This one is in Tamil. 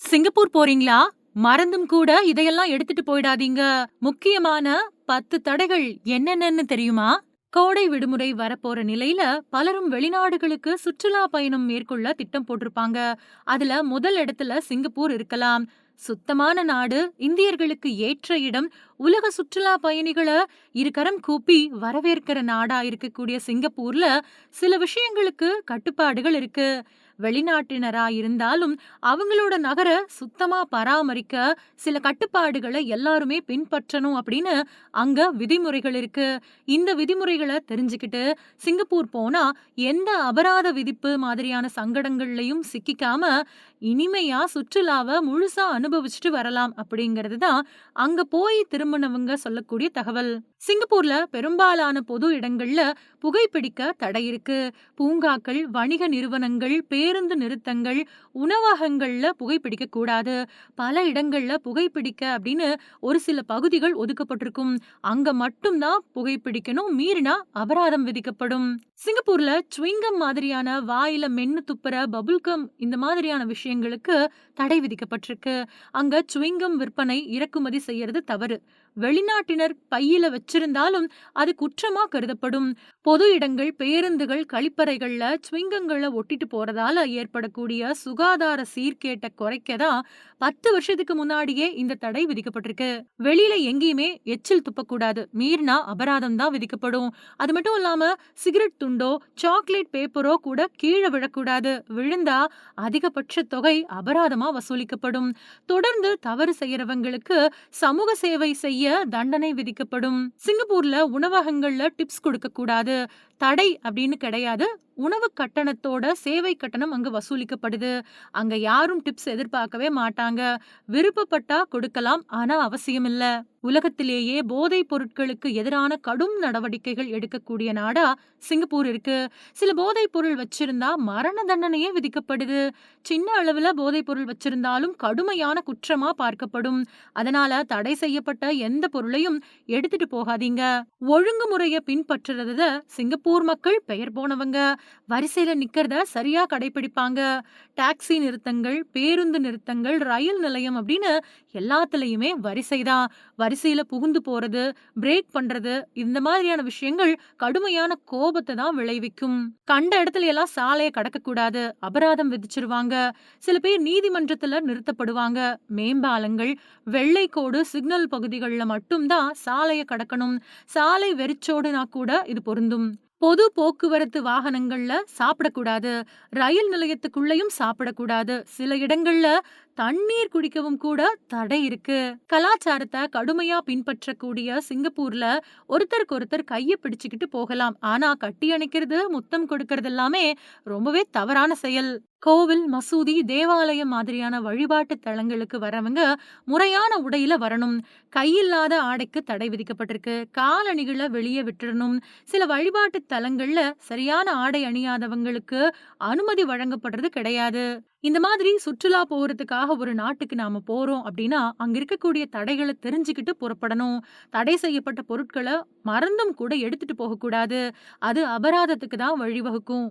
சிங்கப்பூர் போறீங்களா? மறந்தும் கூட இதையெல்லாம் எடுத்துட்டு போயிடாதீங்க. முக்கியமான 10 தடைகள் என்னென்னன்னு தெரியுமா? கோடை விடுமுறை வரப்போற நிலையில பலரும் வெளிநாடுகளுக்கு சுற்றுலா பயணம் மேற்கொள்ள திட்டம் போட்டிருப்பாங்க. அதுல முதல் இடத்துல சிங்கப்பூர் இருக்கலாம். சுத்தமான நாடு, இந்தியர்களுக்கு ஏற்ற இடம், உலக சுற்றுலா பயணிகள இருகரம் கூப்பி வரவேற்கிற நாடா இருக்கக்கூடிய சிங்கப்பூர்ல சில விஷயங்களுக்கு கட்டுப்பாடுகள் இருக்கு. வெளிநாட்டினரா இருந்தாலும் அவங்களோட நகர சுத்தமா பராமரிக்க சில கட்டுப்பாடுகளை எல்லாருமே பின்பற்றணும் அப்படின்னு அங்க விதிமுறைகள் இருக்கு. இந்த விதிமுறைகளை தெரிஞ்சுக்கிட்டு சிங்கப்பூர் போனா எந்த அபராத விதிப்பு மாதிரியான சங்கடங்கள்லயும் சிக்கிக்காம இனிமையா சுற்றுலாவை முழுசா அனுபவிச்சுட்டு வரலாம் அப்படிங்கிறது தான் அங்க போய் திரும்பினவங்க சொல்லக்கூடிய தகவல். சிங்கப்பூர்ல பெரும்பாலான பொது இடங்கள்ல புகைப்பிடிக்க தடை இருக்கு. பூங்காக்கள், வணிக நிறுவனங்கள், பேருந்து நிறுத்தங்கள், உணவகங்கள்ல புகைப்பிடிக்க கூடாது. பல இடங்கள்ல புகைப்பிடிக்க அப்படின்னு ஒரு சில பகுதிகள் ஒதுக்கப்பட்டிருக்கும். அங்க மட்டும் தான் புகைப்பிடிக்கணும். மீறினா அபராதம் விதிக்கப்படும். சிங்கப்பூர்ல சுவிங்கம் மாதிரியான வாயில மென்னு துப்புற பபுல்கம் இந்த மாதிரியான விஷயங்களுக்கு தடை விதிக்கப்பட்டிருக்கு. அங்க சுவிங்கம் விற்பனை, இறக்குமதி செய்யறது தவறு. வெளிநாட்டினர் பையில வச்சிருந்தாலும் அது குற்றமா கருதப்படும். பொது இடங்கள், பேருந்துகள், கழிப்பறைகள்ல சுவிங்கங்கள ஒட்டிட்டு போறதால ஏற்படக்கூடிய சுகாதார சீர்கேட்ட குறைக்கதான் 10 வருஷத்துக்கு முன்னாடியே இந்த தடை விதிக்கப்பட்டிருக்கு. வெளியில எங்கேயுமே எச்சில் துப்பக்கூடாது. மீறினா அபராதம் தான் விதிக்கப்படும். அது மட்டும் இல்லாம சிகரெட் துண்டோ, சாக்லேட் பேப்பரோ கூட கீழே விழக்கூடாது. விழுந்தா அதிகபட்ச தொகை அபராதமா வசூலிக்கப்படும். தொடர்ந்து தவறு செய்யறவங்களுக்கு சமூக சேவை செய்ய தண்டனை விதிக்கப்படும். சிங்கப்பூர்ல உணவகங்கள்ல டிப்ஸ் கொடுக்க கூடாது. தடை அப்படின்னு கிடையாது. உணவு கட்டணத்தோட சேவை கட்டணம் அங்க வசூலிக்கப்படுது. அங்க யாரும் டிப்ஸ் எதிர்பார்க்கவே மாட்டாங்க. விருப்பப்பட்டா கொடுக்கலாம், ஆனா அவசியம் இல்ல. உலகத்திலேயே போதைப் பொருட்களுக்கு எதிரான கடும் நடவடிக்கைகள் எடுக்கக்கூடிய நாடா சிங்கப்பூர் இருக்கு. சில போதைப் பொருள் வச்சிருந்தா மரண தண்டனையே விதிக்கப்படுது. சின்ன அளவுல போதைப் பொருள் வச்சிருந்தாலும் கடுமையான குற்றமா பார்க்கப்படும். அதனால தடை செய்யப்பட்ட எந்த பொருளையும் எடுத்துட்டு போகாதீங்க. ஒழுங்குமுறைய பின்பற்றுறதுல சிங்கப்பூர் மக்கள் பெயர் போனவங்க. வரிசையில நிக்கிறத சரியா கடைபிடிப்பாங்க. டாக்ஸி நிறுத்தங்கள், பேருந்து நிறுத்தங்கள், ரயில் நிலையம் அப்படின்னு எல்லாத்துலயுமே வரிசைதான். வரிசையில புகுந்து போறது, பிரேக் பண்றது இந்த மாதிரியான விஷயங்கள் கடுமையான கோபத்தை தான் விளைவிக்கும். கண்ட இடத்துல எல்லாம் சாலையை கடக்க கூடாது. அபராதம் விதிச்சிருவாங்க. சில பேர் நீதிமன்றத்துல நிறுத்தப்படுவாங்க. மேம்பாலங்கள், வெள்ளை கோடு, சிக்னல் பகுதிகளில் மட்டும்தான் சாலையை கடக்கணும். சாலை வெறிச்சோடுனா கூட இது பொருந்தும். பொது போக்குவரத்து வாகனங்கள்ல சாப்பிடக்கூடாது. ரயில் நிலையத்துக்குள்ளேயும் சாப்பிடக்கூடாது. சில இடங்கள்ல தண்ணீர் குடிக்கவும் கூட தடை இருக்கு. கலாச்சாரத்தை கடுமையா பின்பற்றக்கூடிய சிங்கப்பூர்ல ஒருத்தருக்கு ஒருத்தர் கைய பிடிச்சுக்கிட்டு போகலாம். ஆனா கட்டி அணைக்கிறது, முத்தம் கொடுக்கறது எல்லாமே ரொம்பவே தவறான செயல். கோவில், மசூதி, தேவாலயம் மாதிரியான வழிபாட்டு தலங்களுக்கு வரவங்க முறையான உடையில வரணும். கையில்லாத ஆடைக்கு தடை விதிக்கப்பட்டிருக்கு. காலணிகளை வெளியே விட்டுறணும். சில வழிபாட்டு தலங்கள்ல சரியான ஆடை அணியாதவங்களுக்கு அனுமதி வழங்கப்படுறது கிடையாது. இந்த மாதிரி சுற்றுலா போறதுக்காக ஒரு நாட்டுக்கு நாம போறோம் அப்படின்னா அங்க இருக்கக்கூடிய தடைகளை தெரிஞ்சுக்கிட்டு புறப்படணும். தடை செய்யப்பட்ட பொருட்களை மறந்தும் கூட எடுத்துட்டு போக கூடாது. அது அபராதத்துக்கு தான் வழிவகுக்கும்.